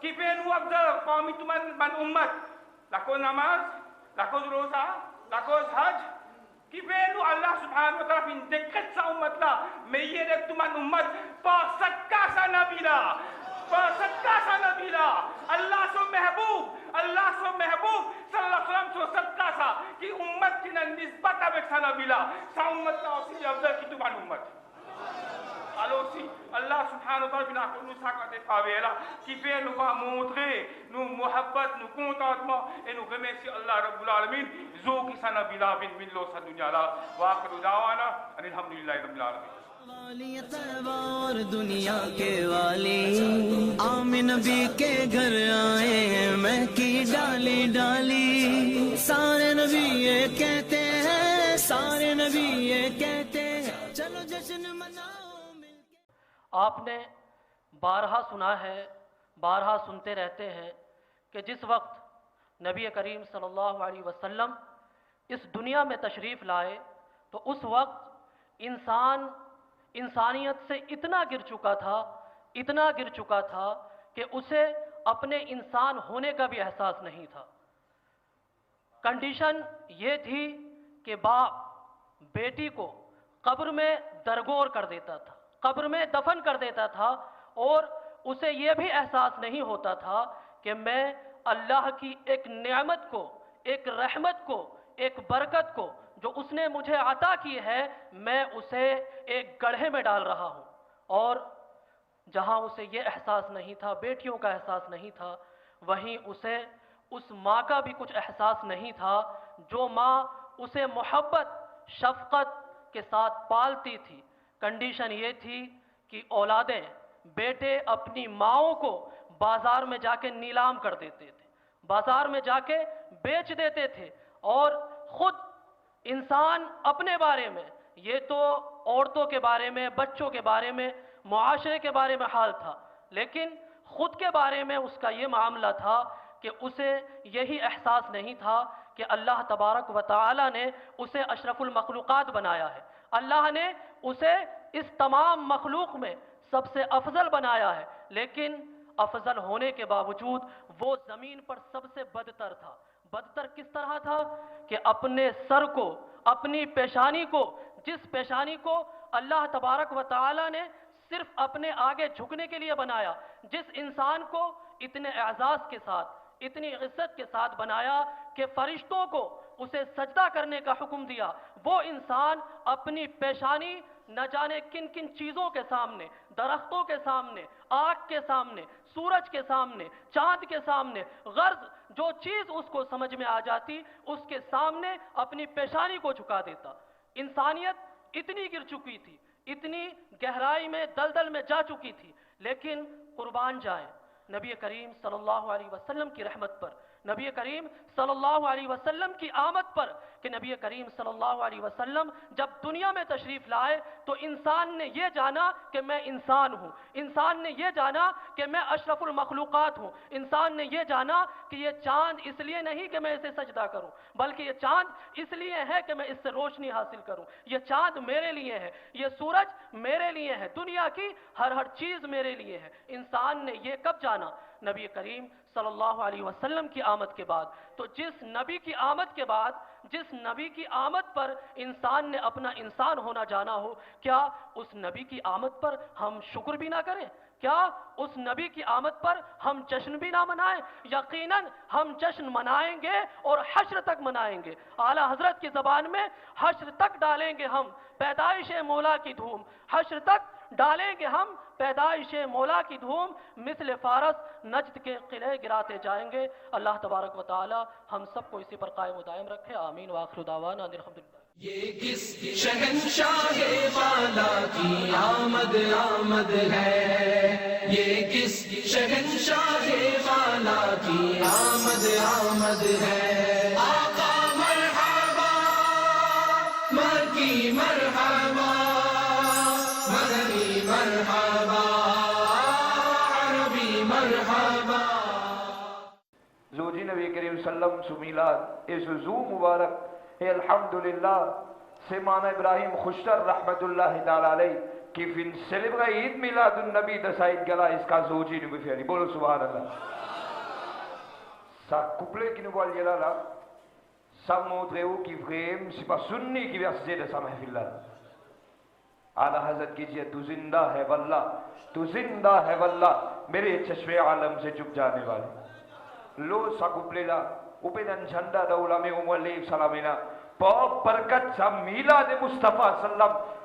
S9: qui fait nous afdal parmi tout man ummat la cause namaz la cause roza la cause hajj qui fait nous Allah subhanahu wa ta'ala fin décrète sa ummat là mais il est tout man ummat par sadqa sa nabi là par sadqa sa nabi là Allah son mehboub sallallahu alayhi wa sallam sur sadqa sa qui ummat qui n'a nisbat avec sa nabi là sa ummat là aussi afdal qui tout man ummat alors aussi Allah subhanahu wa ta'ala nous s'accorde faveur là qui fait nous va montrer nous muhabbat nous contentement et nous remercier Allah rabbul alamin zo qui sa nabi là bin lo sa dunya là wa akhiru da'wana alhamdulillahi rabbil alamin
S3: والی طیبہ اور دنیا کے والی آمن نبی کے گھر آئے مہکی ڈالی ڈالی. سارے نبی یہ کہتے ہیں, سارے نبی یہ کہتے ہیں, چلو جشن مناؤ مل کے.
S10: آپ نے بارہا سنا ہے, بارہا سنتے رہتے ہیں کہ جس وقت نبی کریم صلی اللہ علیہ وسلم اس دنیا میں تشریف لائے تو اس وقت انسانیت سے اتنا گر چکا تھا کہ اسے اپنے انسان ہونے کا بھی احساس نہیں تھا. کنڈیشن یہ تھی کہ باپ بیٹی کو قبر میں درگور کر دیتا تھا, قبر میں دفن کر دیتا تھا, اور اسے یہ بھی احساس نہیں ہوتا تھا کہ میں اللہ کی ایک نعمت کو, ایک رحمت کو, ایک برکت کو جو اس نے مجھے عطا کی ہے میں اسے ایک گڑھے میں ڈال رہا ہوں. اور جہاں اسے یہ احساس نہیں تھا، بیٹیوں کا احساس نہیں تھا، وہیں اسے اس ماں کا بھی کچھ احساس نہیں تھا جو ماں اسے محبت شفقت کے ساتھ پالتی تھی. کنڈیشن یہ تھی کہ اولادیں، بیٹے اپنی ماؤں کو بازار میں جا کے نیلام کر دیتے تھے، بازار میں جا کے بیچ دیتے تھے. اور خود انسان اپنے بارے میں، یہ تو عورتوں کے بارے میں، بچوں کے بارے میں، معاشرے کے بارے میں حال تھا، لیکن خود کے بارے میں اس کا یہ معاملہ تھا کہ اسے یہی احساس نہیں تھا کہ اللہ تبارک و تعالی نے اسے اشرف المخلوقات بنایا ہے، اللہ نے اسے اس تمام مخلوق میں سب سے افضل بنایا ہے، لیکن افضل ہونے کے باوجود وہ زمین پر سب سے بدتر تھا. بدتر کس طرح تھا کہ اپنے سر کو، اپنی پیشانی کو، جس پیشانی کو اللہ تبارک و تعالی نے صرف اپنے آگے جھکنے کے لیے بنایا، جس انسان کو اتنے اعزاز کے ساتھ، اتنی عزت کے ساتھ بنایا کہ فرشتوں کو اسے سجدہ کرنے کا حکم دیا، وہ انسان اپنی پیشانی نہ جانے کن کن چیزوں کے سامنے، درختوں کے سامنے، آگ کے سامنے، سورج کے سامنے، چاند کے سامنے، غرض جو چیز اس کو سمجھ میں آ جاتی اس کے سامنے اپنی پیشانی کو جھکا دیتا. انسانیت اتنی گر چکی تھی، اتنی گہرائی میں دلدل میں جا چکی تھی، لیکن قربان جائیں نبی کریم صلی اللہ علیہ وسلم کی رحمت پر، نبی کریم صلی اللہ علیہ وسلم کی آمد پر، کہ نبی کریم صلی اللہ علیہ وسلم جب دنیا میں تشریف لائے تو انسان نے یہ جانا کہ میں انسان ہوں، انسان نے یہ جانا کہ میں اشرف المخلوقات ہوں، انسان نے یہ جانا کہ یہ چاند اس لیے نہیں کہ میں اسے سجدہ کروں، بلکہ یہ چاند اس لیے ہے کہ میں اس سے روشنی حاصل کروں، یہ چاند میرے لیے ہے، یہ سورج میرے لیے ہے، دنیا کی ہر چیز میرے لیے ہے. انسان نے یہ کب جانا؟ نبی کریم صلی اللہ علیہ وسلم کی آمد کے بعد. تو جس نبی کی آمد کے بعد، جس نبی کی آمد پر انسان نے اپنا انسان ہونا جانا ہو، کیا اس نبی کی آمد پر ہم شکر بھی نہ کریں؟ کیا اس نبی کی آمد پر ہم جشن بھی نہ منائیں؟ یقیناً ہم جشن منائیں گے اور حشر تک منائیں گے. اعلیٰ حضرت کی زبان میں حشر تک ڈالیں گے ہم پیدائش مولا کی دھوم، حشر تک ڈالیں گے ہم پیدائش مولا کی دھوم، مثل فارس نجد کے قلعے گراتے جائیں گے. اللہ تبارک و تعالی ہم سب کو اسی پر قائم و دائم رکھے. آمین وآخر دعوانا الحمدللہ.
S1: یہ کس شہنشاہ والا کی آمد آمد ہے، یہ کس شہنشاہ والا کی آمد آمد ہے. آقا مرحبا، مکی مرحبا، مدنی مرحبا، عربی مرحبا.
S11: زوجی نبی کریم صلی اللہ علیہ وسلم سمیلاد اس زو مبارک ہے الحمدللہ سے مانا ابراہیم خوشتر رحمت اللہ تعالی علیہ کی فن سلبغ عید میلاد النبی دسائید گلا اس کا زوجی نبی فیری. بولو سبحان اللہ. سا کپلے کی نبوال جلالا سا موتریو کی فریم سپا سنی کی بیاس زیدہ سا محفل اللہ. اعلیٰ حضرت کیجئے تو زندہ ہے واللہ، تو زندہ ہے واللہ، میرے چشم عالم سے چپ جانے والے. لو سا کپلے لا اوپیدن جھنڈا دولا میں علیہ السلامینا پاک برکت سا میلاد مصطفیٰ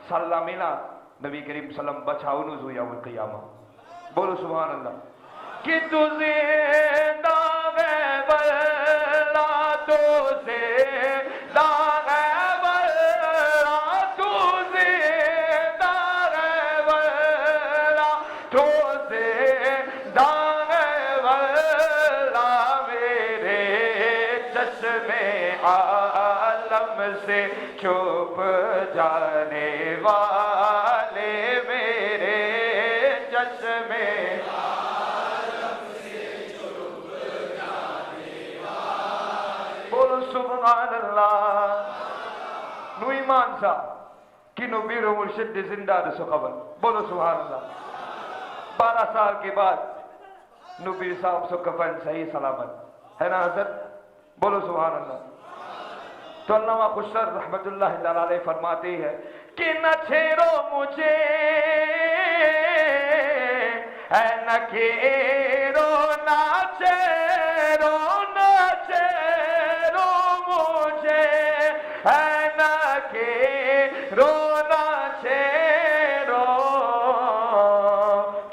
S11: سلامینا نبی کریم سلام بچاؤ نزو یوم القیامہ. بولو سبحان اللہ. کہ تو زندہ ہے واللہ، تو زندہ ہے واللہ، تو زندہ ہے واللہ، تو زندہ ہے واللہ، میرے چشم عالم سے چھپ جانے والے، میرے چشم عالم سے چھپ جانے والے. بولو سبحان اللہ. نو ایمان سا کہ نو بیرو مرشد زندہ دسو خبر. بولو سبحان اللہ. 12 سال کے بعد نو بیر صاحب سو کفن صحیح سلامت ہے نا حضرت. بولو سبحان اللہ. تو علامہ خوشتر رحمت اللہ تعالی علیہ فرماتے ہیں کہ نہ چھیڑو مجھے، اے نہ کھیرو، نہ چھیڑو، نہ چھیڑو مجھے، اے نہ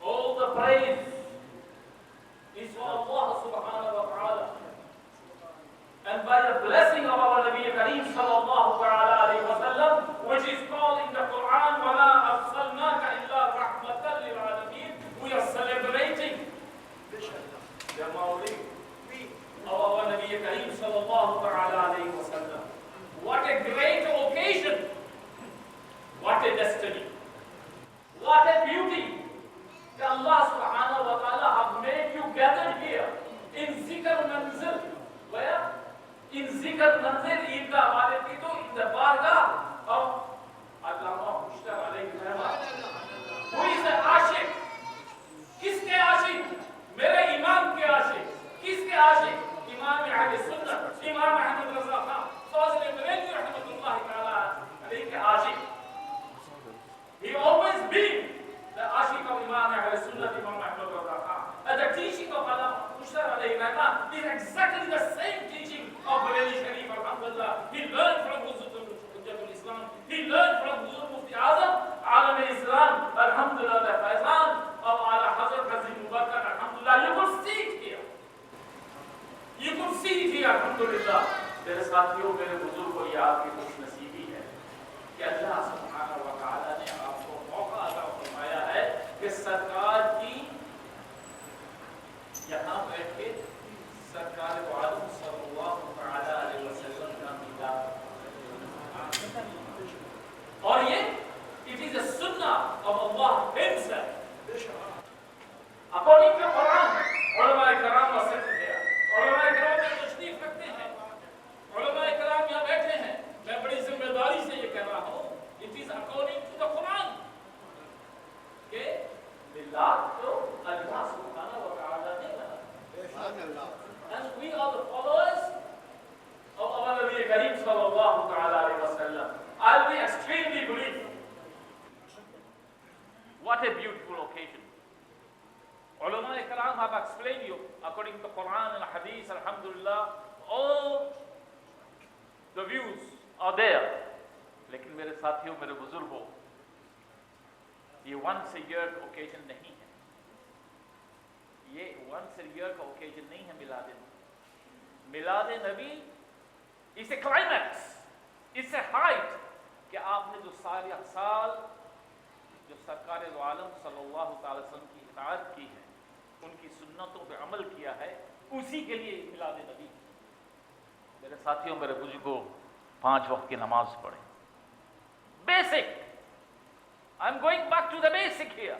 S12: All the praise is for Allah subhanahu wa ta'ala, and by the blessing of our Nabi Kareem sallallahu alayhi wa sallam, which is called in the Quran, وَمَا أَرْسَلْنَاكَ إِلَّا رَحْمَةً لِلْعَالَمِينَ. We are celebrating the Mawlid of our Nabi Kareem sallallahu alayhi wa sallam. What a great occasion, what a destiny, what a beauty. Allah subhanahu wa ta'ala have made you gathered here in Zikr Manzil. Where? In Zikr Manzil, in the bargah of Allama Hushtar alayhi rahmah. Who is an ashik? Kiske ashik? Mere imam ke ashik. Kiske ashik? Imam Ahl Sunnah, Imam Ahmad Raza Khan, Fazil Ibrahim rahmatullahi ta'ala alayhi ke ashik. He always been the ashik of Imam Ahl Sunnah, Imam Ahmad Raza Khan. And the teaching of Allama Hushtar alayhi rahmah is exactly the same teaching of Bareli Sharif. کہ سرکار کی یہاں بیٹھ کے سرکار دو عالم صلی اللہ علیہ وسلم کا میلاد، اور یہ it is a sunnah of Allah himself. According to Quran, علماء کرام وصف ہے، علماء کرام میں تشریف رکھتے ہیں، علماء کرام یہاں بیٹھے ہیں، میں بڑی ذمہ داری سے یہ کہہ رہا ہوں، it is according to the Quran کہ میلاد تو اللہ سبحانہ و تعالیٰ نے بنایا، and we are the followers of our Nabi Kareem sallallahu ta'ala alayhi wa sallam. I'll be extremely brief. What a beautiful occasion. Ulama Ikram have explained you according to Quran and Hadith, alhamdulillah, all the views are there. لیکن میرے ساتھیوں، میرے بزرگوں، یہ once a year کا occasion نہیں ہے، یہ once a year کا occasion نہیں ہے میلاد نبی۔ میلاد نبی اس a climax، us a height کہ آپ نے جو سال جو سرکار دو عالم صلی اللہ تعالی وسلم کی اطاعت کی ہے، ان کی سنتوں پہ عمل کیا ہے، اسی کے لیے میلاد نبی۔ میرے ساتھیوں، میرے بزرگوں، 5 وقت کی نماز پڑھیں، basic. I am going back to the basic here.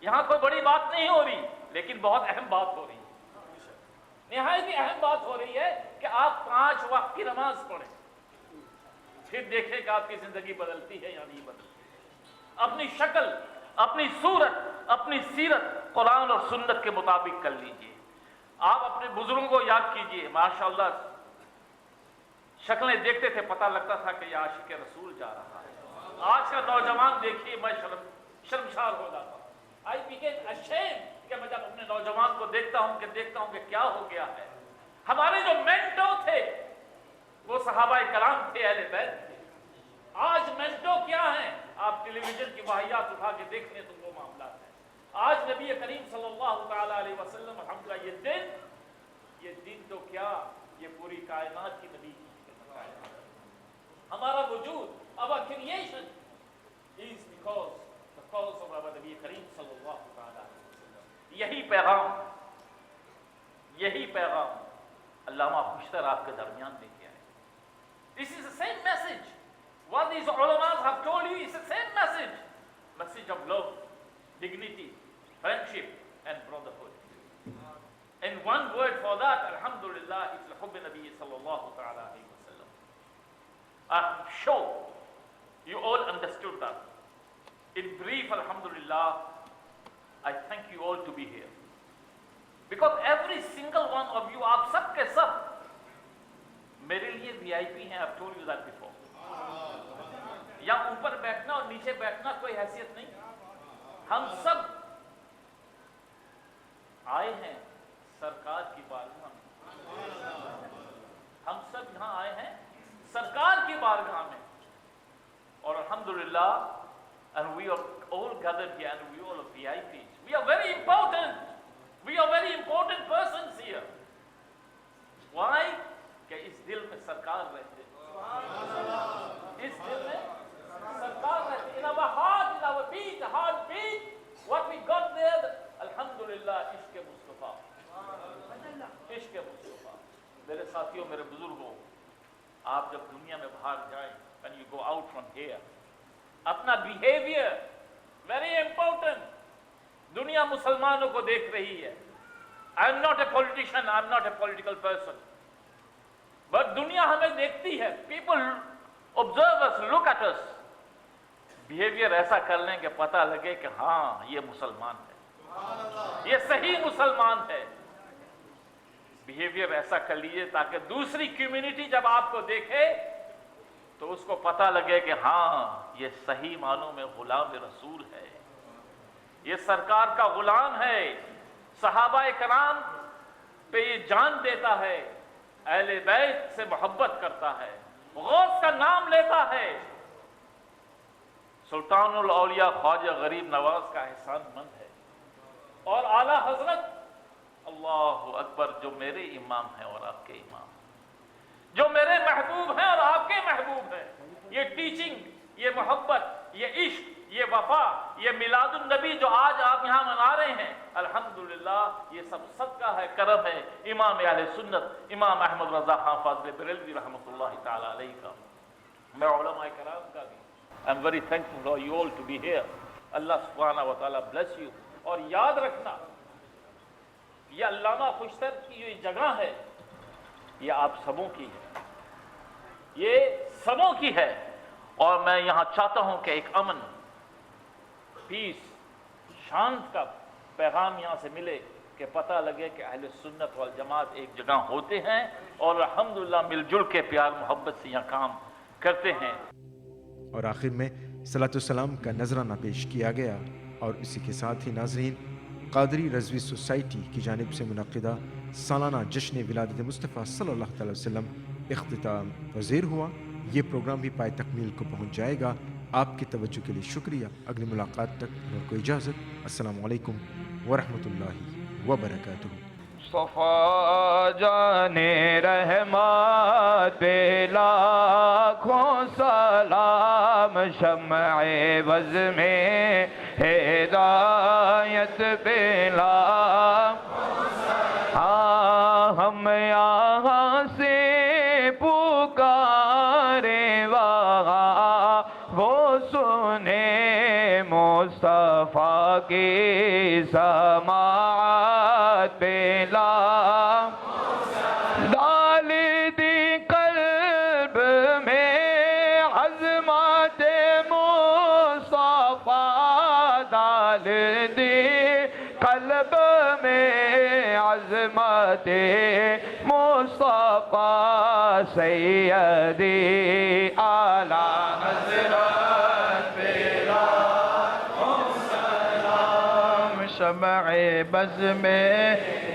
S12: یہاں کوئی بڑی بات نہیں ہو رہی، لیکن بہت اہم بات ہو رہی ہے، نہایت ہی اہم بات ہو رہی ہے کہ آپ 5 وقت کی نماز پڑھیں، پھر دیکھیں کہ آپ کی زندگی بدلتی ہے یا نہیں بدلتی۔ اپنی شکل، اپنی صورت، اپنی سیرت قرآن اور سنت کے مطابق کر لیجئے۔ آپ اپنے بزرگوں کو یاد کیجئے، ماشاءاللہ شکلیں دیکھتے تھے، پتہ لگتا تھا کہ یہ عاشق رسول جا رہا ہے۔ آج کا نوجوان دیکھیے، میں شرمسار ہو جاتا ہوں۔ I became ashamed کہ میں جب اپنے نوجوان کو دیکھتا ہوں کہ کیا ہو گیا ہے۔ ہمارے جو مینٹو تھے وہ صحابہ کرام تھے، اہل بیت تھے۔ آج مینٹو کیا ہیں؟ آپ ٹیلی ویژن کی واحیات اٹھا کے دیکھ لیں تو وہ معاملات ہیں۔ آج نبی کریم صلی اللہ تعالیٰ علیہ وسلم الحمدللہ یہ دن تو کیا، یہ پوری کائنات کی نبی کی کائنات۔ ہمارا وجود، our creation is because of our نبی کریم صلی اللہ تعالیٰ علیہ وسلم۔ یہی پیغام علامہ خوشتر آپ کے درمیان میں کیا ہے۔ This is the same message. What these ulamas have told you is the same message. Message of love, dignity, friendship and brotherhood. And one word for that, alhamdulillah, is al-hubb Nabi sallallahu ta'ala alayhi wa sallam. I'm sure you all understood that. In brief, alhamdulillah, I thank you all to be here. Because every single one of you, آپ سب کے سب میرے لیے VIP ہیں. I've told you that before. یا اوپر بیٹھنا اور نیچے بیٹھنا کوئی حیثیت نہیں، ہم سب آئے ہیں سرکار کی بارگاہ میں، ہم سب یہاں آئے ہیں سرکار کی بارگاہ میں، اور الحمدللہ and we are all gathered here and we all are VIPs. We are very important. We are very important persons here. Why? کہ اس دل میں سرکار رہتے ہیں، اس دل میں سرکار رہتے ہیں. In our heart, in our beat, heartbeat, what we got there, alhamdulillah, عشق مصطفیٰ، عشق مصطفیٰ. میرے ساتھیوں، میرے بزرگوں، آپ جب دنیا میں باہر جائیں، when you go out from here, اپنا بیہیویئر ویری امپورٹنٹ. دنیا مسلمانوں کو دیکھ رہی ہے. I am not a politician, I am not a political person, but دنیا ہمیں دیکھتی ہے. People observe us, look at us. Behaviour ایسا کر لیں کہ پتہ لگے کہ ہاں یہ مسلمان ہے، یہ صحیح مسلمان ہے. بیہیویئر ایسا کر لیجیے تاکہ دوسری کمیونٹی جب آپ کو دیکھے تو اس کو پتہ لگے کہ ہاں یہ صحیح معنوں میں غلام رسول ہے، یہ سرکار کا غلام ہے. صحابہ کرام پہ یہ جان دیتا ہے، اہل بیت سے محبت کرتا ہے، غوث کا نام لیتا ہے. سلطان الاولیاء خواجہ غریب نواز کا احسان مند ہے، اور اعلیٰ حضرت اللہ اکبر جو میرے امام ہیں اور آپ کے امام، جو میرے محبوب ہیں اور آپ کے محبوب ہیں. یہ ٹیچنگ، یہ محبت، یہ عشق، یہ وفا، یہ میلاد النبی جو آج آپ یہاں منا رہے ہیں، الحمدللہ یہ سب صدقہ ہے، کرم ہے امام اہل سنت امام احمد رضا خان فاضل بریلوی رحمۃ اللہ تعالی علیہ کا، میں علماء کرام کا بھی I'm very thankful for you all to be here. اللہ سبحانہ و تعالیٰ bless you. اور یاد رکھنا یہ علامہ خوشتر کی جو جگہ ہے یہ آپ سبوں کی ہے، یہ سبوں کی ہے، اور میں یہاں چاہتا ہوں کہ ایک امن، پیس، شانت کا پیغام یہاں سے ملے، کہ پتہ لگے کہ اہل سنت والجماعت ایک جگہ ہوتے ہیں اور الحمدللہ مل جل کے پیار محبت سے یہاں کام کرتے ہیں۔
S2: اور آخر میں صلاۃ والسلام کا نذرانہ پیش کیا گیا، اور اسی کے ساتھ ہی ناظرین قادری رضوی سوسائٹی کی جانب سے منعقدہ سالانہ جشن ولادت مصطفیٰ صلی اللہ تعالی وسلم اختتام پذیر ہوا۔ یہ پروگرام بھی پائے تکمیل کو پہنچ جائے گا۔ آپ کی توجہ کے لیے شکریہ۔ اگلی ملاقات تک میرے کو اجازت۔ السلام علیکم ورحمۃ اللہ وبرکاتہ۔
S11: صفا جانے رحمت پہ لاکھوں سلام، شمع بز میں ہدایت پہ لاکھوں سلام، ہم یہاں سے پکارے وہاں وہ سنے مصطفیٰ کی سماعت پہ ڈال دی قلب میں عظمت مصطفیٰ، ڈال دی قلب میں عظمت مصطفیٰ، سیدی اعلی حضرت پہ لاکھوں سلام، شمع بز میں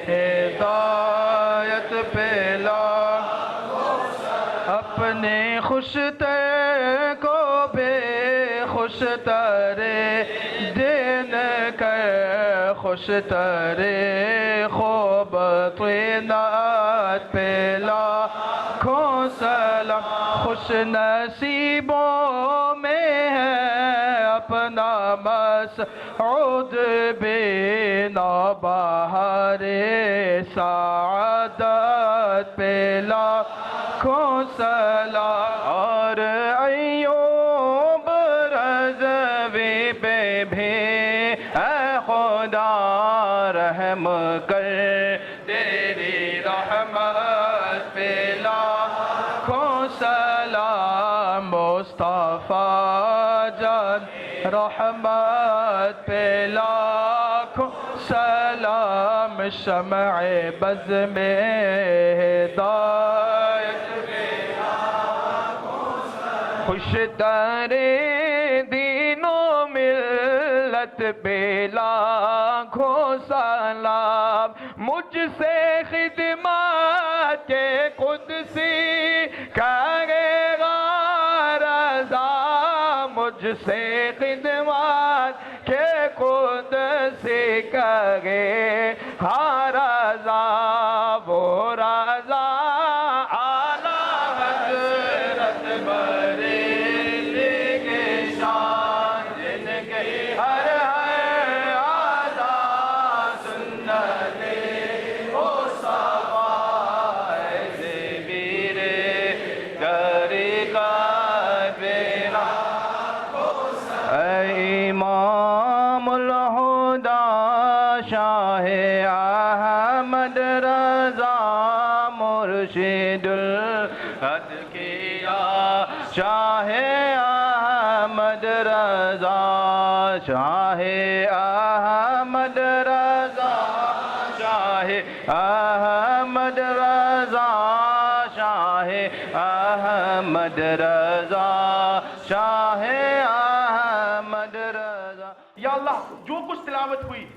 S11: ہدایت پہ لاکھوں سلام، اپنے خوشتر کو بے خوشتر دین کر، خوشتر خوب طینت پہ لاکھوں سلام، خوش نصیبوں میں ہے اپنا مسعود بنا بہار سعادت پہ لاکھوں سلام، اور ایوب رضوی پہ بھی اے خدا رحم کر، تیری رحمت پہ لاکھوں سلام، مصطفیٰ جان رحمت پہ لاکھوں سلام، شمع بز میں ہدایت پہ لاکھوں سلام، خوشتر دین و ملت پہ لاکھوں سلام، مجھ سے خدمات کے قدسی کرے گا رضا، مجھ سے خدمات کے قدسی کرے گا رضا، وہ رضا اعلی حضرت بریلوی کے شان، جن کے ہر امام الہدی شاہ احمد رضا مرشد الحق کیا، شاہ احمد رضا، شاہ احمد رضا، شاہ احمد رضا، شاہ احمد رضا، شاہ احمد رضا۔
S7: یا اللہ جو کچھ تلاوت ہوئی